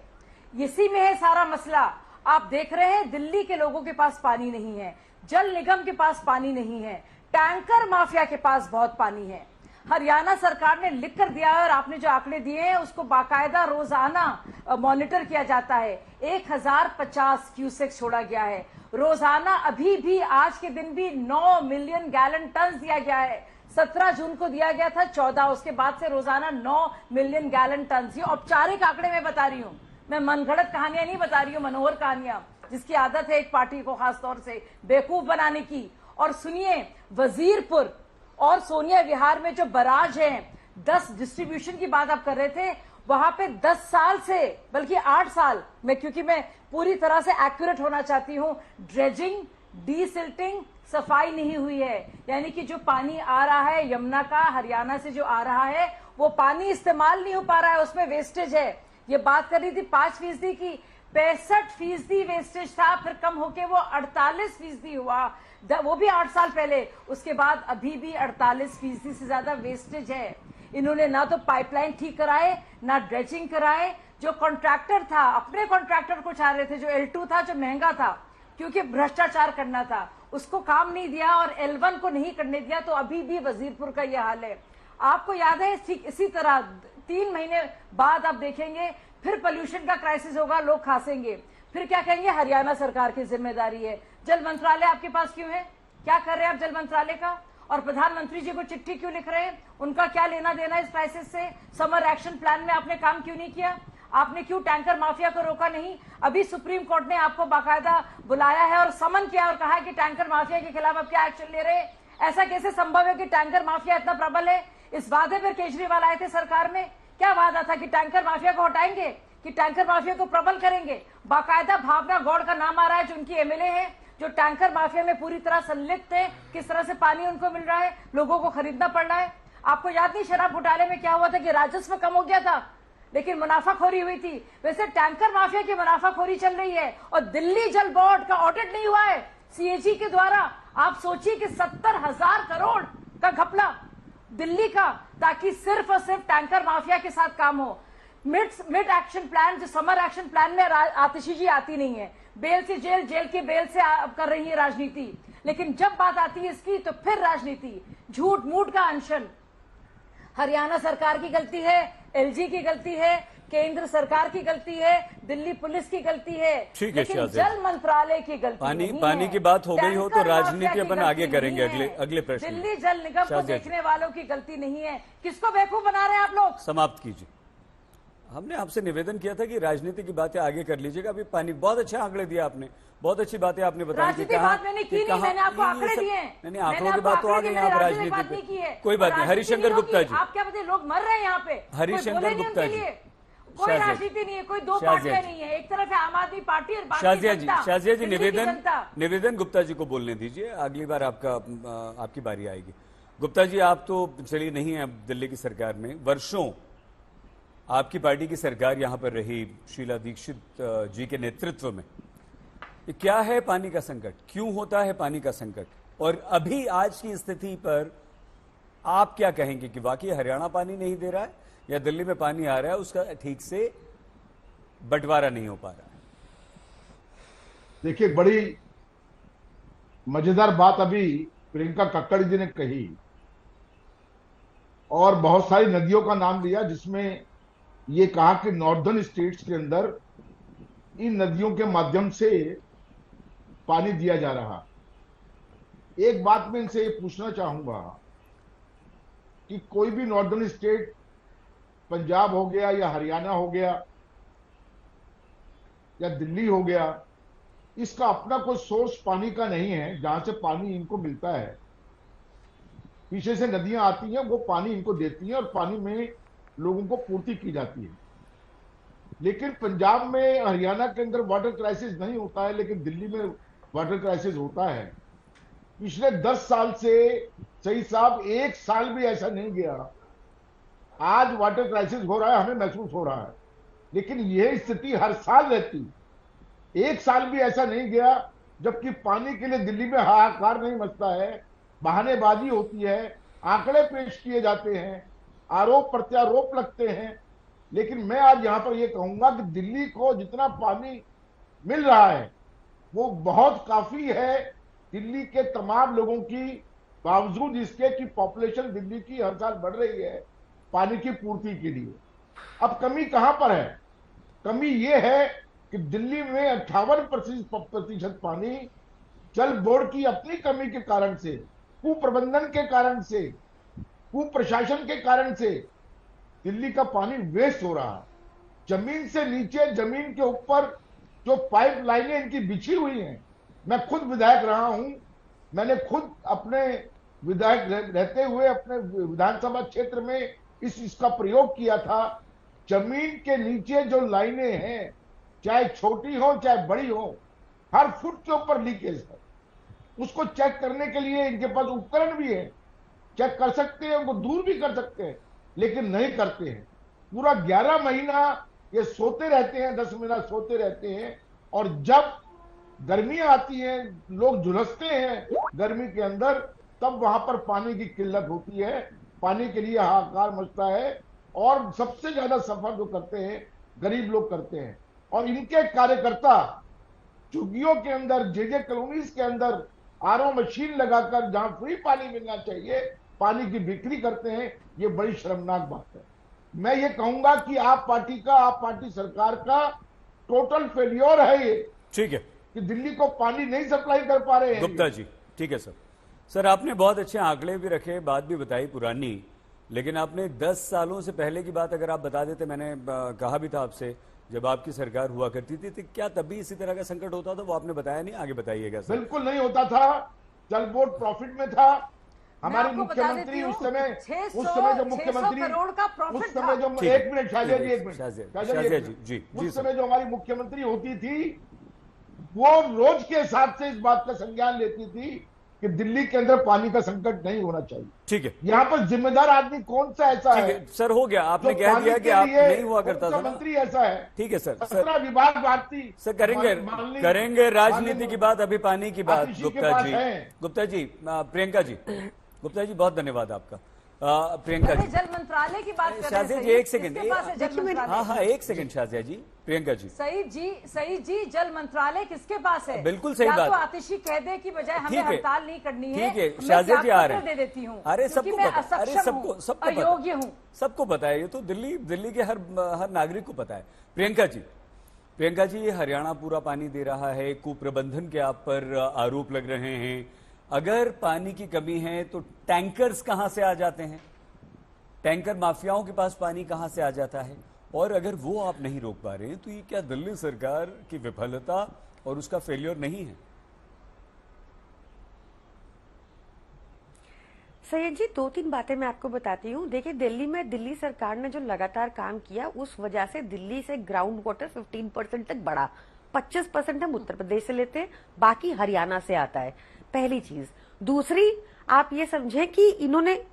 इसी में है सारा मसला। आप देख रहे हैं दिल्ली के लोगों के पास पानी नहीं है, जल निगम के पास पानी नहीं है, टैंकर माफिया के पास बहुत पानी है। हरियाणा सरकार ने लिख कर दिया है और आपने जो आंकड़े दिए हैं उसको बाकायदा रोजाना मॉनिटर किया जाता है। 1050 क्यूसेक छोड़ा गया है रोजाना। अभी भी आज के दिन भी 9 मिलियन गैलन टन दिया गया है। 17 जून को दिया गया था 14, उसके बाद से रोजाना 9 मिलियन गैलन टन। ये औपचारिक आंकड़े मैं बता रही हूँ, मैं मनगढ़ंत कहानियां नहीं बता रही हूँ, मनोहर कहानियां, जिसकी आदत है एक पार्टी को खासतौर से बेवकूफ बनाने की। और सुनिए, वजीरपुर और सोनिया विहार में जो बराज हैं, 10 डिस्ट्रीब्यूशन की बात आप कर रहे थे, वहां पे 10 साल से, बल्कि 8 साल में, क्योंकि मैं पूरी तरह से एक्यूरेट होना चाहती हूं, ड्रेजिंग, डीसिल्टिंग, सफाई नहीं हुई है। यानी कि जो पानी आ रहा है यमुना का, हरियाणा से जो आ रहा है, वो पानी इस्तेमाल नहीं हो पा रहा है, उसमें वेस्टेज है। ये बात कर रही थी 5% की, 65% वेस्टेज था, फिर कम होके वो 48% हुआ, वो भी 8 साल पहले। उसके बाद अभी भी 48% से ज्यादा वेस्टेज है। इन्होंने ना तो पाइपलाइन ठीक कराए, ना ड्रेजिंग कराए। जो कॉन्ट्रैक्टर था, अपने कॉन्ट्रैक्टर को चाह रहे थे, जो L2 था, जो महंगा था, क्योंकि भ्रष्टाचार करना था, उसको काम नहीं दिया और L1 को नहीं करने दिया। तो अभी भी वजीरपुर का यह हाल है। आपको याद है, ठीक इसी तरह 3 महीने बाद आप देखेंगे फिर पोल्यूशन का क्राइसिस होगा, लोग खासेंगे, फिर क्या कहेंगे हरियाणा सरकार की जिम्मेदारी है। जल मंत्रालय आपके पास क्यों है? क्या कर रहे हैं आप जल मंत्रालय का? और प्रधानमंत्री जी को चिट्ठी क्यों लिख रहे हैं? उनका क्या लेना देना इस क्राइसिस से? समर एक्शन प्लान में आपने काम क्यों नहीं किया? आपने क्यों टैंकर माफिया को रोका नहीं? अभी सुप्रीम कोर्ट ने आपको बाकायदा बुलाया है और समन किया और कहा है कि टैंकर माफिया के खिलाफ आप क्या एक्शन ले रहे हैं। ऐसा कैसे संभव है कि टैंकर माफिया इतना प्रबल है? इस वादे पर केजरीवाल आए थे सरकार में, क्या वादा था कि टैंकर माफिया को हटाएंगे? कि टैंकर माफिया को प्रबल करेंगे। बाकायदा भावना गौड़ का नाम आ रहा है जो उनकी एमएलए है, जो टैंकर माफिया में पूरी तरह संलिप्त है। किस तरह से पानी उनको मिल रहा है, लोगों को खरीदना पड़ रहा है। आपको याद नहीं शराब घोटाले में क्या हुआ था कि राजस्व कम हो गया था लेकिन मुनाफाखोरी हुई थी। वैसे टैंकर माफिया की मुनाफाखोरी चल रही है और दिल्ली जल बोर्ड का ऑडिट नहीं हुआ है सीएजी के द्वारा। आप सोचिए कि 70,000 करोड़ का घपला दिल्ली का, ताकि सिर्फ और सिर्फ टैंकर माफिया के साथ काम हो। मिड एक्शन प्लान, जो समर एक्शन प्लान में आतिशी जी आती नहीं है, बेल से जेल, जेल की बेल से कर रही है राजनीति। लेकिन जब बात आती है इसकी तो फिर राजनीति, झूठ मूठ का अनशन। हरियाणा सरकार की गलती है, एलजी की गलती है, केंद्र सरकार की गलती है, दिल्ली पुलिस की गलती है, लेकिन जल मंत्रालय की गलती नहीं है। पानी की बात हो गई हो तो राजनीति अपन आगे करेंगे अगले प्रश्न। दिल्ली जल निगम को देखने वालों की गलती नहीं है। किसको बेवकूफ बना रहे हैं आप लोग? समाप्त कीजिए। हमने आपसे निवेदन किया था कि राजनीति की बातें आगे कर लीजिएगा। अभी पानी, बहुत अच्छे आंकड़े दिए आपने, बहुत अच्छी बातें आपने बताई। राजनीति बात मैंने की नहीं, मैंने आपको आंकड़े दिए। नहीं, आंकड़ों की बात तो आ गई, यहाँ पर राजनीति पे कोई बात नहीं। हरिशंकर गुप्ता जी, आप क्या बताइए, लोग मर रहे हैं यहाँ पे। हरिशंकर गुप्ता जी, कोई राजनीति नहीं है, कोई दो पार्टियां नहीं है। एक तरफ है आम आदमी पार्टी और बाकी शाजिया जी निवेदन गुप्ता जी को बोलने दीजिए। अगली बार आपकी बारी आएगी। गुप्ता जी, आप तो चलिए नहीं है अब दिल्ली की सरकार में, वर्षों आपकी पार्टी की सरकार यहां पर रही शीला दीक्षित जी के नेतृत्व में। क्या है पानी का संकट, क्यों होता है पानी का संकट, और अभी आज की स्थिति पर आप क्या कहेंगे कि वाकई हरियाणा पानी नहीं दे रहा है या दिल्ली में पानी आ रहा है उसका ठीक से बंटवारा नहीं हो पा रहा है? देखिए, बड़ी मजेदार बात अभी प्रियंका कक्कड़ जी ने कही और बहुत सारी नदियों का नाम लिया, जिसमें ये कहा कि नॉर्दर्न स्टेट्स के अंदर इन नदियों के माध्यम से पानी दिया जा रहा। एक बात मैं इनसे ये पूछना चाहूंगा कि कोई भी नॉर्दर्न स्टेट, पंजाब हो गया या हरियाणा हो गया या दिल्ली हो गया, इसका अपना कोई सोर्स पानी का नहीं है जहां से पानी इनको मिलता है। पीछे से नदियां आती हैं, वो पानी इनको देती हैं और पानी में लोगों को पूर्ति की जाती है। लेकिन पंजाब में, हरियाणा के अंदर वाटर क्राइसिस नहीं होता है, लेकिन दिल्ली में वाटर क्राइसिस होता है। पिछले 10 साल से सही साहब एक साल भी ऐसा नहीं गया। आज वाटर क्राइसिस हो रहा है, हमें महसूस हो रहा है, लेकिन यह स्थिति हर साल रहती। एक साल भी ऐसा नहीं गया जबकि पानी के लिए दिल्ली में हाहाकार नहीं मचता है, बहानेबाजी होती है, आंकड़े पेश किए जाते हैं, आरोप प्रत्यारोप लगते हैं। लेकिन मैं आज यहां पर यह कहूंगा कि दिल्ली को जितना पानी मिल रहा है वो बहुत काफी है दिल्ली के तमाम लोगों की, बावजूद इसके कि पॉपुलेशन दिल्ली की हर साल बढ़ रही है पानी की पूर्ति के लिए। अब कमी कहां पर है? कमी यह है कि दिल्ली में 58% पानी जल बोर्ड की अपनी कमी के कारण से, कुप्रबंधन के कारण से, कुप्रशासन के कारण से दिल्ली का पानी वेस्ट हो रहा है। जमीन से नीचे, जमीन के ऊपर जो पाइपलाइनें इनकी बिछी हुई हैं, मैं खुद विधायक रहा हूं, मैंने खुद अपने विधायक रहते हुए अपने विधानसभा क्षेत्र में इसका प्रयोग किया था। जमीन के नीचे जो लाइनें हैं, चाहे छोटी हो चाहे बड़ी हो, हर फुट के ऊपर लीकेज है। उसको चेक करने के लिए इनके पास उपकरण भी है, चेक कर सकते हैं, उनको दूर भी कर सकते हैं, लेकिन नहीं करते हैं। पूरा 11 महीना ये सोते रहते हैं, 10 महीना सोते रहते हैं, और जब गर्मियां आती हैं, लोग झुलसते हैं गर्मी के अंदर, तब वहां पर पानी की किल्लत होती है, पानी के लिए हाहाकार मचता है, और सबसे ज्यादा सफर जो करते हैं गरीब लोग करते हैं। और इनके कार्यकर्ता झुग्गियों के अंदर, जेजे कॉलोनीज के अंदर आरओ मशीन लगाकर जहां फ्री पानी मिलना चाहिए, पानी की बिक्री करते हैं। ये बड़ी शर्मनाक बात है। मैं ये कहूंगा कि आप पार्टी सरकार का टोटल फेलियर है ये, ठीक है, कि दिल्ली को पानी नहीं सप्लाई कर पा रहे हैं। गुप्ता जी, ठीक है सर, आपने बहुत अच्छे आंकड़े भी रखे, बात भी बताई पुरानी, लेकिन आपने 10 सालों से पहले की बात अगर आप बता देते, मैंने कहा भी था आपसे जब आपकी सरकार हुआ करती थी, तो क्या तब भी इसी तरह का संकट होता था? वो आपने बताया नहीं, आगे बताइएगा सर। बिल्कुल नहीं होता था। जल बोर्ड प्रॉफिट में था, हमारे आपको बता मुख्यमंत्री देती उस हूँ, समय 600 जो मुख्यमंत्री करोड़ का उस प्रॉफिट समय जो ठीक एक मिनट शाहजिया जी, एक मिनट शाहजिया जी, जी उस सर। समय जो हमारी मुख्यमंत्री होती थी वो रोज के हिसाब से इस बात का संज्ञान लेती थी कि दिल्ली के अंदर पानी का संकट नहीं होना चाहिए। ठीक है, यहाँ पर जिम्मेदार आदमी कौन सा ऐसा ठीक है है सर, हो गया, आपने जो कह पानी दिया के कि आप लिए नहीं हुआ करता था ना। मुख्यमंत्री ऐसा है। ठीक है सर, 17 विभाग भारती सर करेंगे राजनीति की बात, अभी पानी की बात। आतिशी के गुप्ता पास जी, है। गुप्ता जी, प्रियंका जी, गुप्ता जी बहुत धन्यवाद आपका। प्रियंका जी, जल मंत्रालय की बात कर रहे शाजिया हैं जी, एक सेकंड, किसके पास है जल मंत्रालय? हाँ एक सेकंड शाजिया जी, प्रियंका जी। सही जी, जल मंत्रालय किसके पास है? बिल्कुल सही या बात। तो आतिशी कह दे कि बजाय हमें ठीक है, हड़ताल नहीं करनी है, ठीक है, मैं शाजिया जी आ रहे त्यागपत्र दे देती हूँ, अरे क्योंकि सबको मैं पता, अरे असक्षम सबको हूँ, सबको पता, अयोग्य हूँ। सबको पता है, ये तो दिल्ली के हर नागरिक को पता है। प्रियंका जी, ये हरियाणा पूरा पानी दे रहा है, कुप्रबंधन के आप पर आरोप लग रहे हैं। अगर पानी की कमी है तो टैंकर्स कहां से आ जाते हैं? टैंकर माफियाओं के पास पानी कहां से आ जाता है? और अगर वो आप नहीं रोक पा रहे हैं तो ये क्या दिल्ली सरकार की विफलता और उसका फेलियर नहीं है? सैयद जी, 2-3 बातें मैं आपको बताती हूँ। देखिए, दिल्ली में दिल्ली सरकार ने जो लगातार काम किया उस वजह से दिल्ली से ग्राउंड वाटर 15% तक बढ़ा। 25% हम उत्तर प्रदेश से लेते हैं, बाकी हरियाणा से आता है, पहली चीज। दूसरी, आप ये समझें कि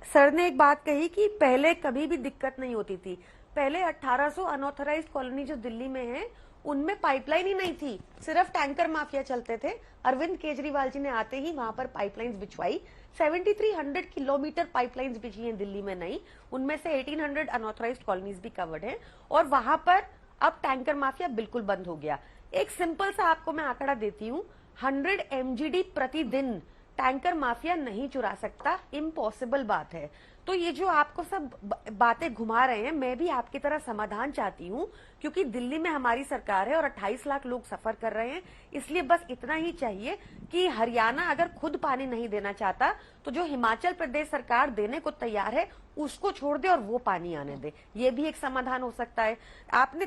सर ने एक बात कही कि पहले कभी भी दिक्कत नहीं होती थी। पहले 1800 अनऑथराइज्ड कॉलोनी जो दिल्ली में है उनमें पाइपलाइन ही नहीं थी, सिर्फ टैंकर माफिया चलते थे। अरविंद केजरीवाल जी ने आते ही वहां पर पाइपलाइंस बिछवाई। 7300 किलोमीटर पाइपलाइंस बिछी हैं दिल्ली में नई, उनमें से 1800 अनऑथराइज्ड कॉलोनीज भी कवर्ड हैं और वहां पर अब टैंकर माफिया बिल्कुल बंद हो गया। एक सिंपल सा आपको मैं आंकड़ा देती हूँ, 100 MGD प्रतिदिन टैंकर माफिया नहीं चुरा सकता, इम्पॉसिबल बात है। तो ये जो आपको सब बातें घुमा रहे हैं, मैं भी आपकी तरह समाधान चाहती हूँ, क्योंकि दिल्ली में हमारी सरकार है और 28 लाख लोग सफर कर रहे हैं। इसलिए बस इतना ही चाहिए कि हरियाणा अगर खुद पानी नहीं देना चाहता तो जो हिमाचल प्रदेश सरकार देने को तैयार है उसको छोड़ दे और वो पानी आने दे, ये भी एक समाधान हो सकता है।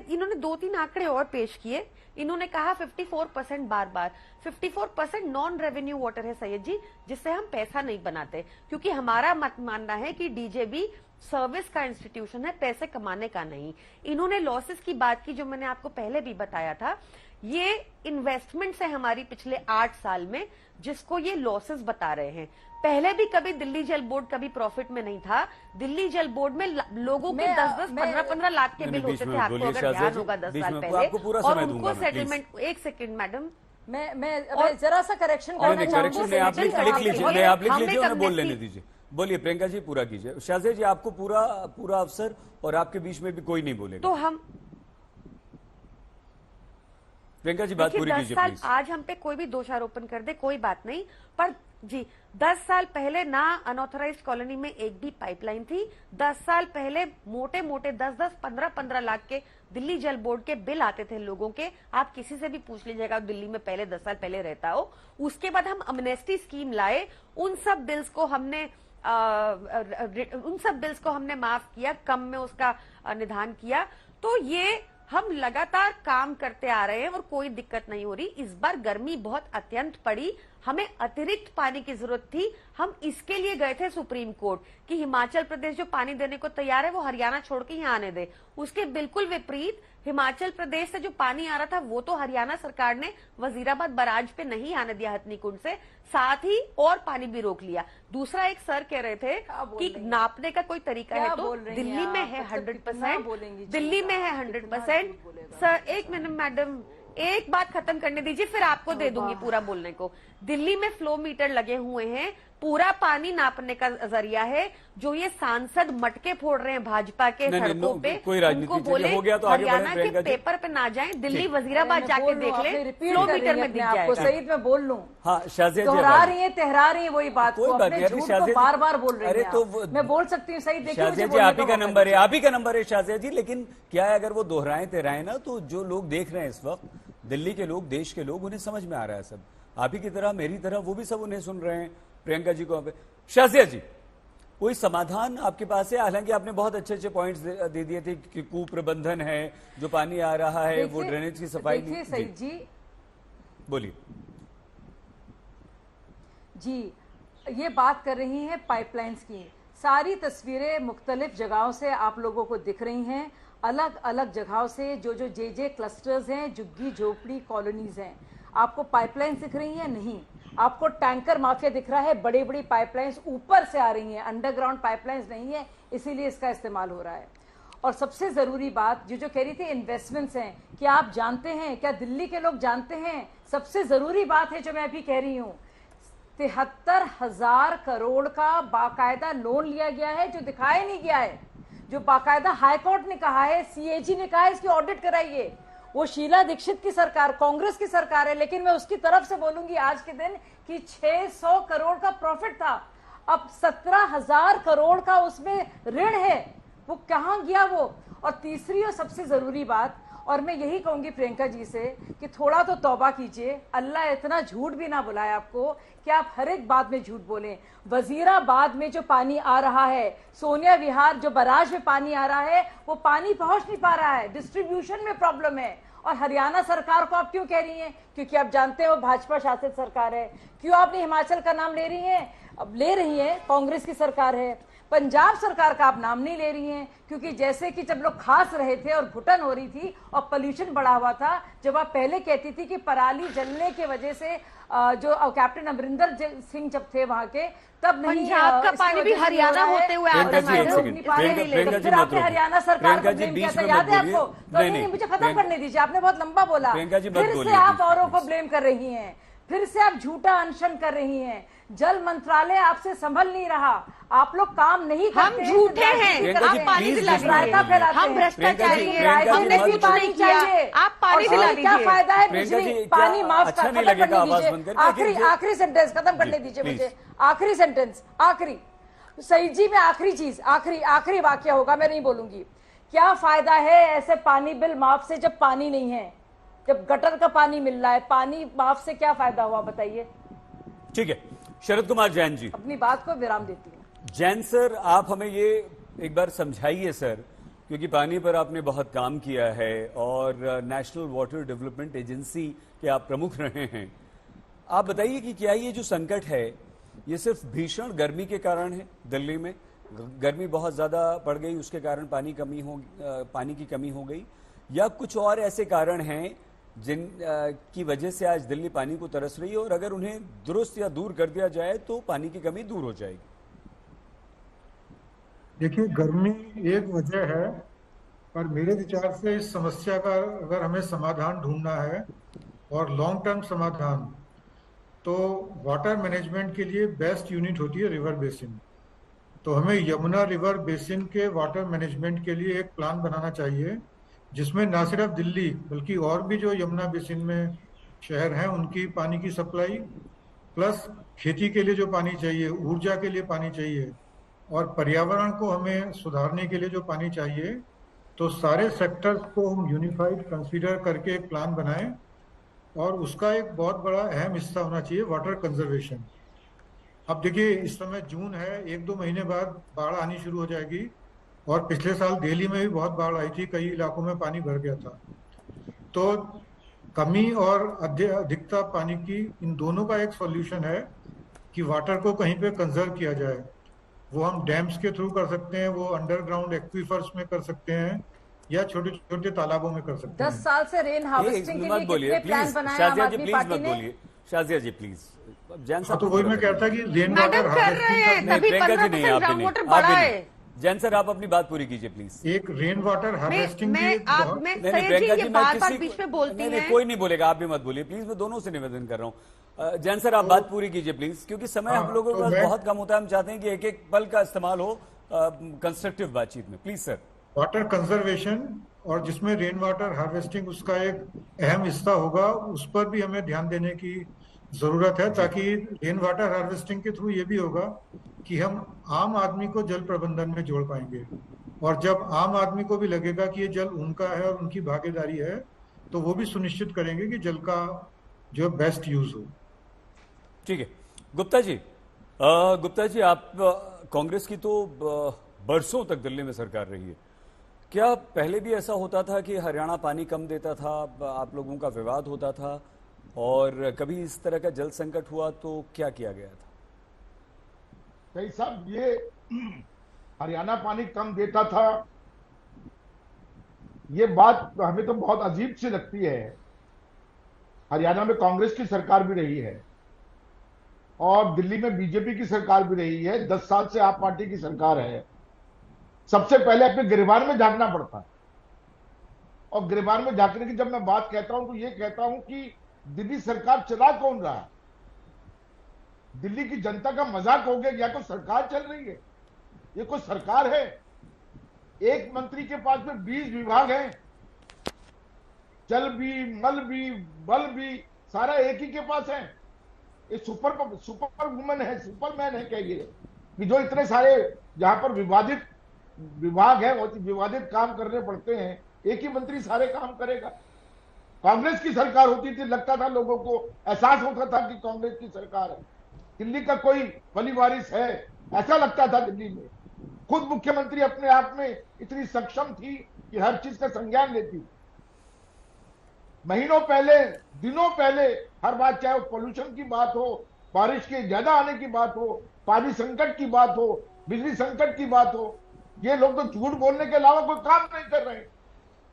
इन्होंने 2-3 आंकड़े और पेश किए। इन्होंने कहा 54% बार 54% नॉन रेवेन्यू वाटर है सैयद जी, जिससे हम पैसा नहीं बनाते, क्योंकि हमारा मत मानना है कि डीजेबी सर्विस का इंस्टीट्यूशन है, पैसे कमाने का नहीं। इन्होंने लॉसेस की बात की, जो मैंने आपको पहले भी बताया था। ये इन्वेस्टमेंट है हमारी पिछले 8 साल में, जिसको ये लॉसेस बता रहे हैं। पहले भी कभी दिल्ली जल बोर्ड कभी प्रॉफिट में नहीं था। दिल्ली जल बोर्ड में लोगों के 10-10, 15-15 लाख के बिल होते थे, आपको अगर ध्यान होगा 10 साल पहले, और उनको सेटलमेंट। एक सेकंड मैडम, मैं जरा सा करेक्शन करना चाहूंगी। आप लिख लीजिए, आप लिख लीजिए, उन्हें बोल लेने दीजिए। बोलिए प्रियंका जी, पूरा कीजिए। शाजिया जी, आपको पूरा अवसर, और आपके बीच में भी कोई नहीं बोलेगा। तो हम प्रियंका जी बात पूरी कीजिए प्लीज। आज हम पे कोई भी दोषारोपण कर दे, कोई बात नहीं, पर जी 10 साल पहले ना अनऑथराइज्ड कॉलोनी में एक भी पाइपलाइन थी। 10 साल पहले मोटे 10-10, 15-15 लाख के दिल्ली जल बोर्ड के बिल आते थे लोगों के। आप किसी से भी पूछ लीजिएगा दिल्ली में पहले 10 साल पहले रहता हो। उसके बाद हम अमनेस्टी स्कीम लाए, उन सब बिल्स को हमने माफ किया, कम में उसका निदान किया। तो ये हम लगातार काम करते आ रहे हैं और कोई दिक्कत नहीं हो रही। इस बार गर्मी बहुत अत्यंत पड़ी, हमें अतिरिक्त पानी की जरूरत थी। हम इसके लिए गए थे सुप्रीम कोर्ट कि हिमाचल प्रदेश जो पानी देने को तैयार है वो हरियाणा छोड़ के यहाँ आने दे। उसके बिल्कुल विपरीत हिमाचल प्रदेश से जो पानी आ रहा था वो तो हरियाणा सरकार ने वजीराबाद बराज पे नहीं आने दिया हथनीकुंड से, साथ ही और पानी भी रोक लिया। दूसरा, एक सर कह रहे थे कि नापने का कोई तरीका है, तो दिल्ली में है 100%, दिल्ली में है 100%। सर एक मिनट मैडम, एक बात खत्म करने दीजिए, फिर आपको दे दूंगी पूरा बोलने को। दिल्ली में फ्लो मीटर लगे हुए हैं, पूरा पानी नापने का जरिया है। जो ये सांसद मटके फोड़ रहे हैं भाजपा के सड़कों पे, उनको बोले हरियाणा के पेपर पे ना जाएं, दिल्ली वजीराबाद जाके देख ले, फ्लो मीटर में दिख जाएगा। सईद मैं बोल लूं, हाँ शाजिया जी दोहरा रही है, टहरा रही है वही बात को, अपने झूठ को बार-बार बोल रही है। तो मैं बोल सकती हूँ सईद, देखिए शाजिया जी आप ही का नंबर है, आप ही का नंबर है शाजिया जी। लेकिन क्या है, अगर वो दोहराएं तेराएं ना, तो जो लोग देख रहे हैं इस वक्त, दिल्ली के लोग, देश के लोग, उन्हें समझ में आ रहा है सब। आप ही की तरह, मेरी तरह वो भी सब उन्हें सुन रहे हैं। प्रियंका जी को शाजिया जी, कोई समाधान आपके पास है? हालांकि आपने बहुत अच्छे पॉइंट्स दे दिए थे कि कुप्रबंधन है, जो पानी आ रहा है वो ड्रेनेज की सफाई नहीं। सईद जी बोलिए जी, ये बात कर रही हैं पाइपलाइंस की। सारी तस्वीरें मुख्तलिफ जगहों से आप लोगों को दिख रही हैं, अलग अलग जगहों से जो जे क्लस्टर्स हैं, झुग्गी झोपड़ी कॉलोनीज हैं। आपको पाइपलाइंस दिख रही हैं? नहीं। आपको टैंकर माफिया दिख रहा है, बड़ी बड़ी पाइपलाइंस ऊपर से आ रही हैं, अंडरग्राउंड पाइपलाइंस नहीं है, इसीलिए इसका इस्तेमाल हो रहा है। और सबसे जरूरी बात जो कह रही थी इन्वेस्टमेंट्स हैं, क्या आप जानते हैं, क्या दिल्ली के लोग जानते हैं? सबसे जरूरी बात है जो मैं अभी कह रही हूँ, 73,000 करोड़ का बाकायदा लोन लिया गया है जो दिखाया नहीं गया है, जो बाकायदा हाईकोर्ट ने कहा है, सीएजी ने कहा है इसकी ऑडिट कराइए। वो शीला दीक्षित की सरकार, कांग्रेस की सरकार है, लेकिन मैं उसकी तरफ से बोलूंगी आज के दिन कि 600 करोड़ का प्रॉफिट था, अब 17,000 करोड़ का उसमें ऋण है, वो कहां गया वो? और तीसरी और सबसे जरूरी बात, और मैं यही कहूंगी प्रियंका जी से कि थोड़ा तो तौबा कीजिए, अल्लाह इतना झूठ भी ना बुलाए आपको कि आप हर एक बात में झूठ बोलें। वजीराबाद में जो पानी आ रहा है, सोनिया विहार जो बराज में पानी आ रहा है, वो पानी पहुंच नहीं पा रहा है, डिस्ट्रीब्यूशन में प्रॉब्लम है। और हरियाणा सरकार को आप क्यों कह रही हैं? क्योंकि आप जानते हो भाजपा शासित सरकार है। क्यों आपने हिमाचल का नाम ले रही हैं? अब ले रही हैं, कांग्रेस की सरकार है। पंजाब सरकार का आप नाम नहीं ले रही हैं, क्योंकि जैसे कि जब लोग खास रहे थे और घुटन हो रही थी और पोल्यूशन बढ़ा हुआ था, जब आप पहले कहती थी कि पराली जलने के वजह से जो कैप्टन अमरिंदर सिंह जब थे वहां के, तब नहीं पंजाब का पानी भी हरियाणा होते हुए हरियाणा सरकार को ब्लेम किया था, याद है आपको? तो नहीं, मुझे खत्म करने दीजिए, आपने बहुत लंबा बोला। फिर से आप औरों को ब्लेम कर रही हैं, फिर से आप झूठा अनशन कर रही हैं। जल मंत्रालय आपसे संभल नहीं रहा, आप लोग काम नहीं करते। हम झूठे हैं, आप पानी दिला दीजिए। हम भ्रष्टाचारी हैं, हमने कुछ नहीं किया, आप पानी दिला दीजिए। क्या फायदा है बिजली पानी माफ कर, खत्म करने दीजिए। आखिरी सेंटेंस खत्म करने दीजिए मुझे, आखिरी सेंटेंस, आखिरी सही जी में आखिरी चीज, आखिरी वाक्य होगा, मैं नहीं बोलूंगी। क्या फायदा है ऐसे पानी बिल माफ से जब पानी नहीं है, जब गटर का पानी मिल रहा है, पानी माफ से क्या फायदा हुआ बताइए? ठीक है, शरद कुमार जैन जी, अपनी बात को विराम देती हूँ। जैन सर, आप हमें ये एक बार समझाइए सर, क्योंकि पानी पर आपने बहुत काम किया है और नेशनल वाटर डेवलपमेंट एजेंसी के आप प्रमुख रहे हैं। आप बताइए कि क्या ये जो संकट है ये सिर्फ भीषण गर्मी के कारण है? दिल्ली में गर्मी बहुत ज्यादा पड़ गई, उसके कारण पानी की कमी हो गई, या कुछ और ऐसे कारण हैं जिन की वजह से आज दिल्ली पानी को तरस रही है, और अगर उन्हें दुरुस्त या दूर कर दिया जाए तो पानी की कमी दूर हो जाएगी? देखिए, गर्मी एक वजह है, पर मेरे विचार से इस समस्या का अगर हमें समाधान ढूंढना है और लॉन्ग टर्म समाधान, तो वाटर मैनेजमेंट के लिए बेस्ट यूनिट होती है रिवर बेसिन। तो हमें यमुना रिवर बेसिन के वाटर मैनेजमेंट के लिए एक प्लान बनाना चाहिए, जिसमें ना सिर्फ दिल्ली बल्कि और भी जो यमुना बेसिन में शहर हैं उनकी पानी की सप्लाई, प्लस खेती के लिए जो पानी चाहिए, ऊर्जा के लिए पानी चाहिए, और पर्यावरण को हमें सुधारने के लिए जो पानी चाहिए, तो सारे सेक्टर्स को हम यूनिफाइड कंसीडर करके एक प्लान बनाएं, और उसका एक बहुत बड़ा अहम हिस्सा होना चाहिए वाटर कंजर्वेशन। अब देखिए, इस समय जून है, 1-2 महीने बाद बाढ़ आनी शुरू हो जाएगी, और पिछले साल दिल्ली में भी बहुत बाढ़ आई थी, कई इलाकों में पानी भर गया था। तो कमी और अधिकता पानी की, इन दोनों का एक सॉल्यूशन है कि वाटर को कहीं पे कंजर्व किया जाए। वो हम डैम्स के थ्रू कर सकते हैं, वो अंडरग्राउंड एक्वीफर्स में कर सकते हैं, या छोटे छोटे तालाबों में कर सकते हैं। 10 साल से रेन हार्वेस्टिंग के लिए कितने प्लान बनाए आम आदमी पार्टी ने? शाजिया जी प्लीज। जैन साहब, तो वही मैं कहता कि rain water harvesting. Jain sir, आप अपनी बात पूरी कीजिए प्लीज। एक रेन वाटर हार्वेस्टिंग बीच में बोलती हैं। कोई नहीं बोलेगा, आप भी मत बोलिए प्लीज, मैं दोनों से निवेदन कर रहा हूँ। जैन सर, आप बात पूरी कीजिए प्लीज, क्योंकि समय हम लोगों के पास बहुत कम होता है, हम चाहते हैं कि एक एक पल का इस्तेमाल हो कंस्ट्रक्टिव बातचीत में। Please sir. वाटर कंजर्वेशन, और जिसमें रेन वाटर हार्वेस्टिंग उसका एक अहम हिस्सा होगा, उस पर भी हमें ध्यान देने की जरूरत है, ताकि रेन वाटर हार्वेस्टिंग के थ्रू ये भी होगा कि हम आम आदमी को जल प्रबंधन में जोड़ पाएंगे, और जब आम आदमी को भी लगेगा कि ये जल उनका है और उनकी भागीदारी है, तो वो भी सुनिश्चित करेंगे कि जल का जो बेस्ट यूज हो। ठीक है, गुप्ता जी, आप कांग्रेस की तो बरसों तक दिल्ली में सरकार रही है, क्या पहले भी ऐसा होता था कि हरियाणा पानी कम देता था, आप लोगों का विवाद होता था, और कभी इस तरह का जल संकट हुआ तो क्या किया गया था? कई साहब ये हरियाणा पानी कम देता था, ये बात हमें तो बहुत अजीब सी लगती है। हरियाणा में कांग्रेस की सरकार भी रही है और दिल्ली में बीजेपी की सरकार भी रही है, 10 साल से आप पार्टी की सरकार है। सबसे पहले अपने गिरबान में झांकना पड़ता है, और गिरबान में झांकने की जब मैं बात कहता हूं तो ये कहता हूं कि दिल्ली सरकार चला कौन रहा है? दिल्ली की जनता का मजाक हो गया, या कोई सरकार चल रही है? ये कोई सरकार है? एक मंत्री के पास में 20 विभाग हैं, जल भी, मल भी, बल भी, सारा एक ही के पास है। ये सुपर वुमन है, सुपरमैन है क्या ये, कि जो इतने सारे जहां पर विवादित विभाग है, विवादित काम करने पड़ते हैं, एक ही मंत्री सारे काम करेगा? कांग्रेस की सरकार होती थी, लगता था लोगों को, एहसास होता था कि कांग्रेस की सरकार है, दिल्ली का कोई वलीवारिस है, ऐसा लगता था दिल्ली में। खुद मुख्यमंत्री अपने आप में इतनी सक्षम थी कि हर चीज का संज्ञान लेती। महीनों पहले, दिनों पहले हर बात, चाहे वो पोल्यूशन की बात हो, बारिश के ज्यादा आने की बात हो, पानी संकट की बात हो, बिजली संकट की बात हो, ये लोग तो झूठ बोलने के अलावा कोई काम नहीं कर रहे।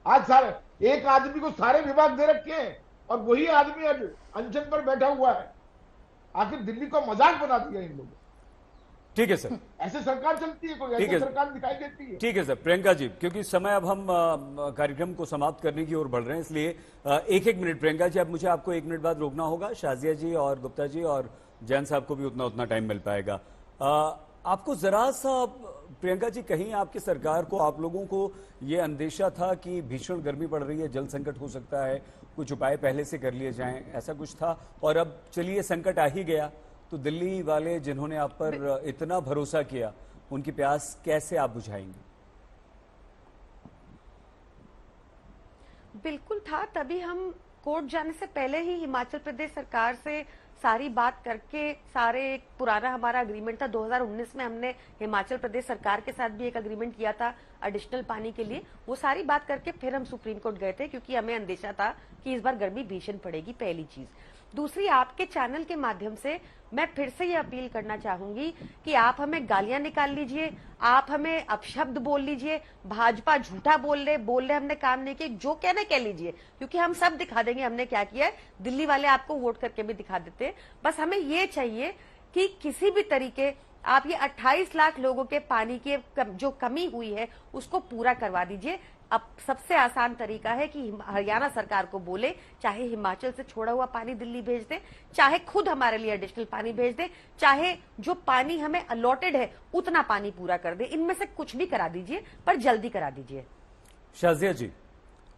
आज सारे एक आदमी को सारे विभाग दे रखे हैं और वही आदमी आज अनशन पर बैठा हुआ है। आखिर दिल्ली को मजाक बना दिया इन लोगों। ठीक है सर, ऐसे सरकार चलती है? कोई ऐसी सरकार दिखाई देती है? ठीक है सर। प्रियंका जी, क्योंकि समय अब हम कार्यक्रम को समाप्त करने की ओर बढ़ रहे हैं, इसलिए एक मिनट प्रियंका जी, अब मुझे आपको 1 मिनट बाद रोकना होगा। शाजिया जी और गुप्ता जी और जैन साहब को भी उतना टाइम मिल पाएगा। आपको जरा सा प्रियंका जी, कहीं आपकी सरकार को, आप लोगों को ये अंदेशा था कि भीषण गर्मी पड़ रही है, जल संकट हो सकता है, कुछ उपाय पहले से कर लिए जाएं, ऐसा कुछ था? और अब चलिए संकट आ ही गया, तो दिल्ली वाले जिन्होंने आप पर इतना भरोसा किया, उनकी प्यास कैसे आप बुझाएंगे? बिल्कुल था, तभी हम कोर्ट जाने से पहले ही हिमाचल प्रदेश सरकार से सारी बात करके, सारे एक पुराना हमारा अग्रीमेंट था 2019 में, हमने हिमाचल प्रदेश सरकार के साथ भी एक अग्रीमेंट किया था एडिशनल पानी के लिए। वो सारी बात करके फिर हम सुप्रीम कोर्ट गए थे, क्योंकि हमें अंदेशा था कि इस बार गर्मी भीषण पड़ेगी, पहली चीज। दूसरी, आपके चैनल के माध्यम से मैं फिर से ये अपील करना चाहूंगी कि आप हमें गालियां निकाल लीजिए, आप हमें अपशब्द बोल लीजिए, भाजपा झूठा बोल रहे हमने काम नहीं किया, जो कहना कह लीजिए, क्योंकि हम सब दिखा देंगे हमने क्या किया है। दिल्ली वाले आपको वोट करके भी दिखा देते हैं। बस हमें ये चाहिए कि किसी भी तरीके आप ये 28 लाख लोगों के पानी की जो कमी हुई है उसको पूरा करवा दीजिए। अब सबसे आसान तरीका है कि हरियाणा सरकार को बोले, चाहे हिमाचल से छोड़ा हुआ पानी दिल्ली भेज दे, चाहे खुद हमारे लिए एडिशनल पानी भेज दे, चाहे जो पानी हमें अलॉटेड है उतना पानी पूरा कर दे। इनमें से कुछ भी करा दीजिए, पर जल्दी करा दीजिए। शाजिया जी,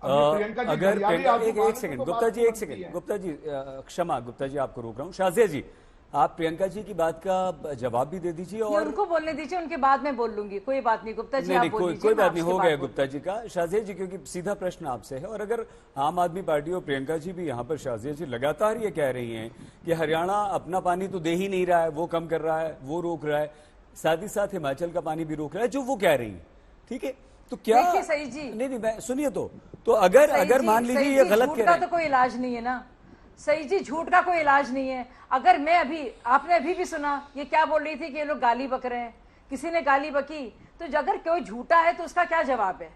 अगर एक सेकंड गुप्ता जी, एक सेकंड गुप्ता जी, क्षमा गुप्ता जी, आपको रोक रहा हूं। शाजिया जी, आप प्रियंका जी की बात का जवाब भी दे दीजिए और उनको बोलने दीजिए, उनके बाद में बोल लूंगी, कोई बात नहीं। गुप्ता जी नहीं, कोई बात नहीं, हो गया गुप्ता जी का। शाजिया जी, क्योंकि सीधा प्रश्न आपसे है, और अगर आम आदमी पार्टी और प्रियंका जी भी यहाँ पर, शाजिया जी लगातार ये कह रही हैं कि हरियाणा अपना पानी तो दे ही नहीं रहा है, वो कम कर रहा है, वो रोक रहा है, साथ ही साथ हिमाचल का पानी भी रोक रहा है, जो वो कह रही है, ठीक है, तो क्या सही जी, नहीं मैं सुनिए तो अगर मान लीजिए ये गलत कह रहे हैं, तो कोई इलाज नहीं है ना। सही जी, झूठ का कोई इलाज नहीं है। अगर मैं आपने अभी भी सुना ये क्या बोल रही थी कि ये लोग गाली बक रहे हैं, किसी ने गाली बकी, तो अगर कोई झूठा है तो उसका क्या जवाब है?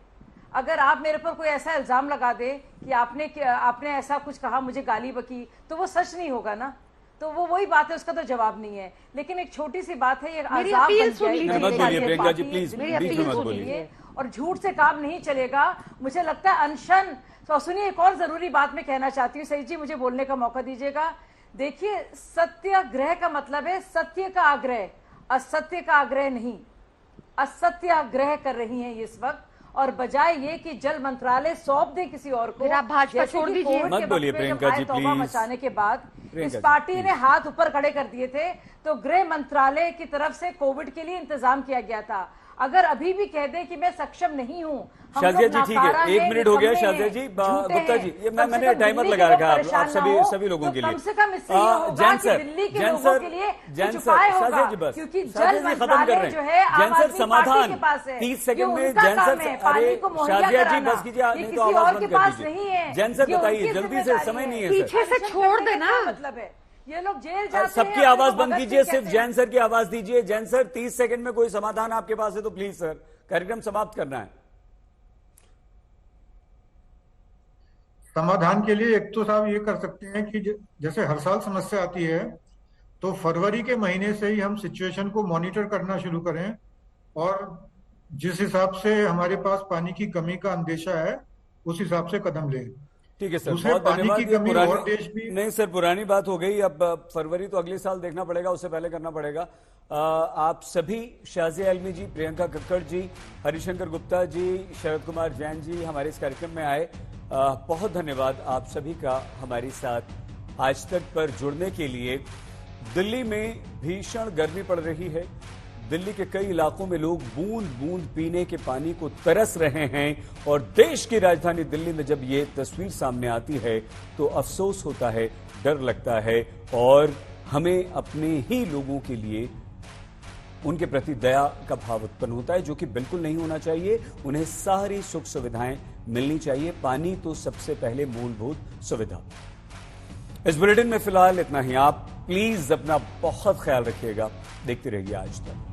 अगर आप मेरे पर कोई ऐसा इल्जाम लगा दे कि आपने ऐसा कुछ कहा, मुझे गाली बकी, तो वो सच नहीं होगा ना। तो वो वही बात है, उसका तो जवाब नहीं है। लेकिन एक छोटी सी बात है, ये प्रियंका जी प्लीज मत बोलिए, और झूठ से काम नहीं चलेगा। मुझे लगता है अनशन, तो सुनिए, एक और जरूरी बात मैं कहना चाहती हूँ। सही जी, मुझे बोलने का मौका दीजिएगा। देखिए, सत्याग्रह का मतलब है सत्य का आग्रह, असत्य का आग्रह नहीं। असत्याग्रह कर रही हैं ये इस वक्त, और बजाय ये कि जल मंत्रालय सौंप दे किसी और को, आप भाजपा छोड़ दीजिए। मत बोलिए प्रियंका जी प्लीज। मचाने के बाद इस पार्टी ने हाथ ऊपर खड़े कर दिए थे, तो गृह मंत्रालय की तरफ से कोविड के लिए इंतजाम किया गया था। अगर अभी भी कह दें कि मैं सक्षम नहीं हूं, शाजिया जी ठीक है, 1 मिनट हो गया। शाजिया जी, गुप्ता जी, ये मैंने टाइमर लगा रखा है आप सभी लोगों के लिए। कम से कम इससे ये होगा कि दिल्ली के लोगों के लिए कुछ उपाय होगा, क्योंकि जल मंत्रालय जो है आम आदमी पार्टी के पास है, 30 सेकंड में पानी को मुहैया कराना, ये किसी और के पास नहीं है। जैन सर बताइए, जल्दी से, समय नहीं है, पीछे से छोड़ देना मतलब है। ये लोग जेल जाते हैं। सबकी आवाज बंद कीजिए, सिर्फ जैन सर की आवाज दीजिए। जैन सर 30 सेकंड में कोई समाधान आपके पास है तो प्लीज सर, कार्यक्रम समाप्त करना है। समाधान के लिए एक तो साहब ये कर सकते हैं कि जैसे हर साल समस्या आती है तो फरवरी के महीने से ही हम सिचुएशन को मॉनिटर करना शुरू करें और जिस हिसाब से हमारे पास पानी की कमी का अंदेशा है उस हिसाब से कदम लें। ठीक है सर, दूसरे बहुत पानी धन्यवाद। की कमी और देश भी नहीं सर, पुरानी बात हो गई। अब फरवरी तो अगले साल देखना पड़ेगा, उससे पहले करना पड़ेगा। आप सभी, शाजिया आलमी जी, प्रियंका कक्कड़ जी, हरिशंकर गुप्ता जी, शरद कुमार जैन जी हमारे इस कार्यक्रम में आए। बहुत धन्यवाद आप सभी का हमारे साथ आज तक पर जुड़ने के लिए। दिल्ली में भीषण गर्मी पड़ रही है। दिल्ली के कई इलाकों में लोग बूंद बूंद पीने के पानी को तरस रहे हैं और देश की राजधानी दिल्ली में जब ये तस्वीर सामने आती है तो अफसोस होता है, डर लगता है और हमें अपने ही लोगों के लिए उनके प्रति दया का भाव उत्पन्न होता है, जो कि बिल्कुल नहीं होना चाहिए। उन्हें सारी सुख सुविधाएं मिलनी चाहिए। पानी तो सबसे पहले मूलभूत सुविधा। इस बुलेटिन में फिलहाल इतना ही। आप प्लीज अपना बहुत ख्याल रखिएगा। देखते रहिए आज तक।